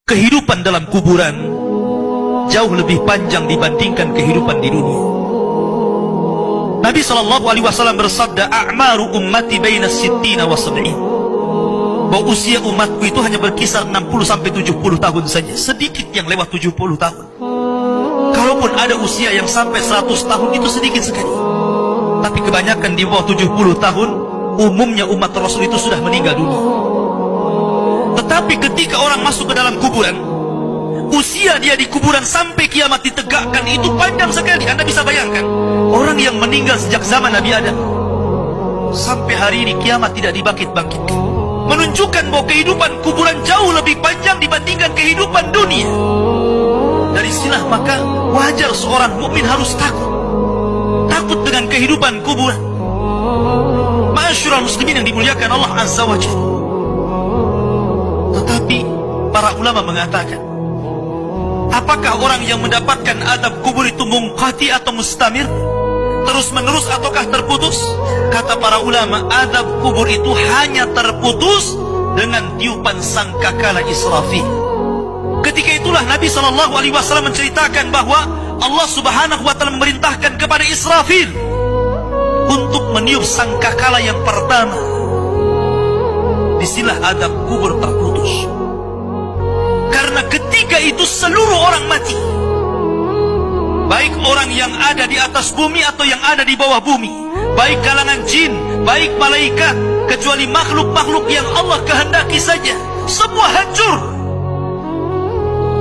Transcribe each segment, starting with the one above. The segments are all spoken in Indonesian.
kehidupan dalam kuburan jauh lebih panjang dibandingkan kehidupan di dunia. Nabi SAW bersabda, "A'maru ummati baina sittina wa sab'in." Bahwa usia umatku itu hanya berkisar 60 sampai 70 tahun saja. Sedikit yang lewat 70 tahun. Kalaupun ada usia yang sampai 100 tahun itu sedikit sekali. Tapi kebanyakan di bawah 70 tahun, umumnya umat Rasul itu sudah meninggal dunia. Tetapi ketika orang masuk ke dalam kuburan, usia dia di kuburan sampai kiamat ditegakkan itu panjang sekali. Anda bisa bayangkan, orang yang meninggal sejak zaman Nabi Adam sampai hari ini kiamat tidak dibangkit-bangkitkan, menunjukkan bahwa kehidupan kuburan jauh lebih panjang dibandingkan kehidupan dunia. Dari sinilah maka wajar seorang mukmin harus takut dengan kehidupan kuburan. Ma'asyiral muslimin yang dimuliakan Allah Azza wa Jalla. Tetapi para ulama mengatakan, apakah orang yang mendapatkan adab kubur itu munqati atau mustamir, terus menerus ataukah terputus? Kata para ulama, adab kubur itu hanya terputus dengan tiupan sangkakala Israfil. Ketika itulah Nabi SAW menceritakan bahwa Allah Subhanahu wa Ta'ala memerintahkan kepada Israfil untuk meniup sangkakala yang pertama. Disinilah adab kubur terputus. Karena ketika itu seluruh orang mati, baik orang yang ada di atas bumi atau yang ada di bawah bumi, baik kalangan jin, baik malaikat, kecuali makhluk-makhluk yang Allah kehendaki saja, semua hancur.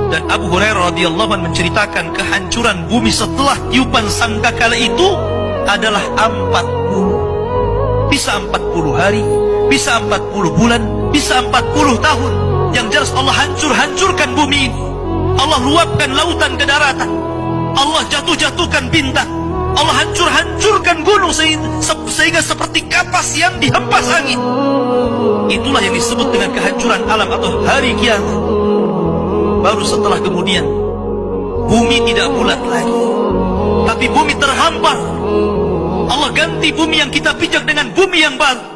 Dan Abu Hurairah radhiyallahu anhu menceritakan kehancuran bumi setelah tiupan sangkakala itu adalah 40. Bisa 40 hari, bisa 40 bulan, bisa 40 tahun. Yang jelas Allah hancurkan bumi ini. Allah luapkan lautan ke daratan. Allah jatuhkan bintang. Allah hancurkan gunung sehingga seperti kapas yang dihempas angin. Itulah yang disebut dengan kehancuran alam atau hari kiamat. Baru setelah kemudian bumi tidak bulat lagi, tapi bumi terhampar. Allah ganti bumi yang kita pijak dengan bumi yang baru.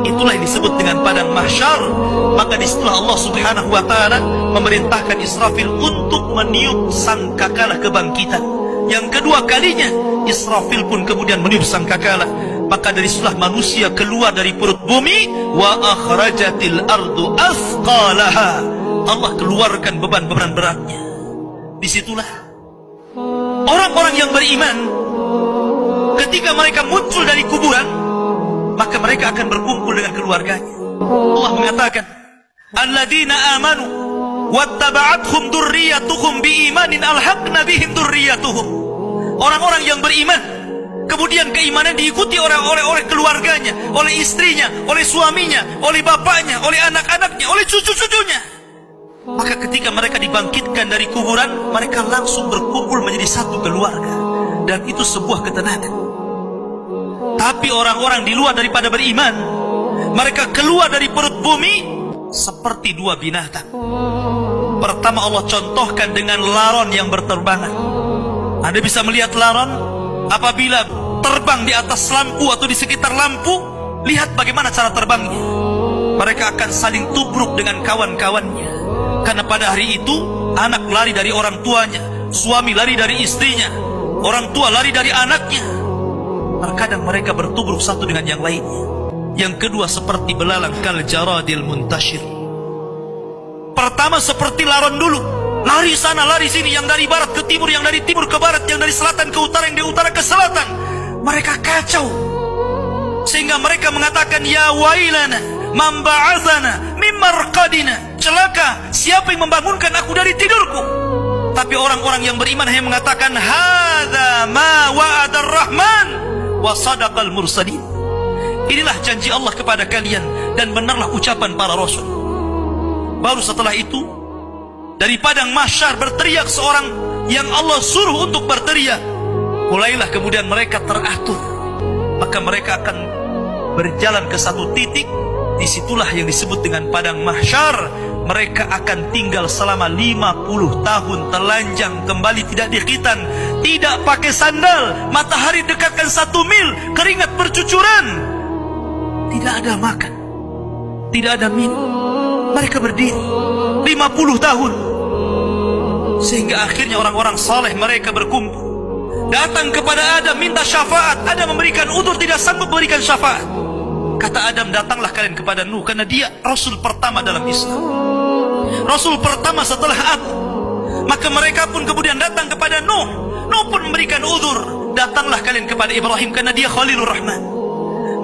Itulah yang disebut dengan padang mahsyar. Maka disitulah Allah Subhanahu wa Ta'ala memerintahkan Israfil untuk meniup sangkakala kebangkitan. Yang kedua kalinya Israfil pun kemudian meniup sangkakala. Maka dari situlah manusia keluar dari perut bumi. Wa akhrajatil ardu athqalaha. Allah keluarkan beban-beban beratnya. Disitulah orang-orang yang beriman, ketika mereka muncul dari kuburan, maka mereka akan berkumpul dengan keluarganya. Allah mengatakan, alladzina amanu wattaba'athum dzurriyyatuhum biimanin alhaqna bihim dzurriyyatuhum. Orang-orang yang beriman, kemudian keimanan diikuti oleh keluarganya, oleh istrinya, oleh suaminya, oleh bapaknya, oleh anak-anaknya, oleh cucu-cucunya. Maka ketika mereka dibangkitkan dari kuburan, mereka langsung berkumpul menjadi satu keluarga. Dan itu sebuah ketenangan. Tapi orang-orang di luar daripada beriman, mereka keluar dari perut bumi seperti dua binatang. Pertama Allah contohkan dengan laron yang berterbangan. Anda bisa melihat laron apabila terbang di atas lampu atau di sekitar lampu. Lihat bagaimana cara terbangnya. Mereka akan saling tubruk dengan kawan-kawannya. Karena pada hari itu anak lari dari orang tuanya, suami lari dari istrinya, orang tua lari dari anaknya. Terkadang mereka bertubruk satu dengan yang lainnya. Yang kedua seperti belalang kal jaradil muntashir. Pertama seperti laron dulu, lari sana lari sini, yang dari barat ke timur, yang dari timur ke barat, yang dari selatan ke utara, yang dari utara ke selatan. Mereka kacau sehingga mereka mengatakan, ya wailana man ba'atsana min marqadina. Celaka, siapa yang membangunkan aku dari tidurku? Tapi orang-orang yang beriman hanya mengatakan, hadza ma wa'adar rahman wa sadaqal mursalin. Inilah janji Allah kepada kalian dan benarlah ucapan para rasul. Baru setelah itu dari padang mahsyar berteriak seorang yang Allah suruh untuk berteriak. Mulailah kemudian mereka teratur. Maka mereka akan berjalan ke satu titik. Disitulah yang disebut dengan padang mahsyar. Mereka akan tinggal selama 50 tahun telanjang, kembali tidak dikhitan, tidak pakai sandal, matahari dekatkan 1 mil, keringat bercucuran, tidak ada makan, tidak ada minum. Mereka berdiri 50 tahun. Sehingga akhirnya orang-orang saleh mereka berkumpul, datang kepada Adam minta syafaat. Adam memberikan udzur, tidak sanggup memberikan syafaat. Kata Adam, datanglah kalian kepada Nuh, karena dia rasul pertama dalam Islam, rasul pertama setelah aku. Maka mereka pun kemudian datang kepada Nuh. Nuh pun memberikan udzur, datanglah kalian kepada Ibrahim, karena dia Khalilur Rahman.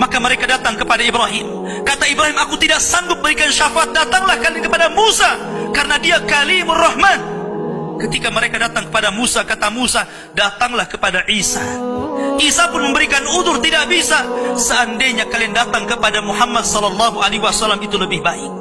Maka mereka datang kepada Ibrahim. Kata Ibrahim, aku tidak sanggup berikan syafaat, datanglah kalian kepada Musa, karena dia Kalimur Rahman. Ketika mereka datang kepada Musa, kata Musa, datanglah kepada Isa. Isa pun memberikan udzur, tidak bisa. Seandainya kalian datang kepada Muhammad sallallahu alaihi wasallam itu lebih baik.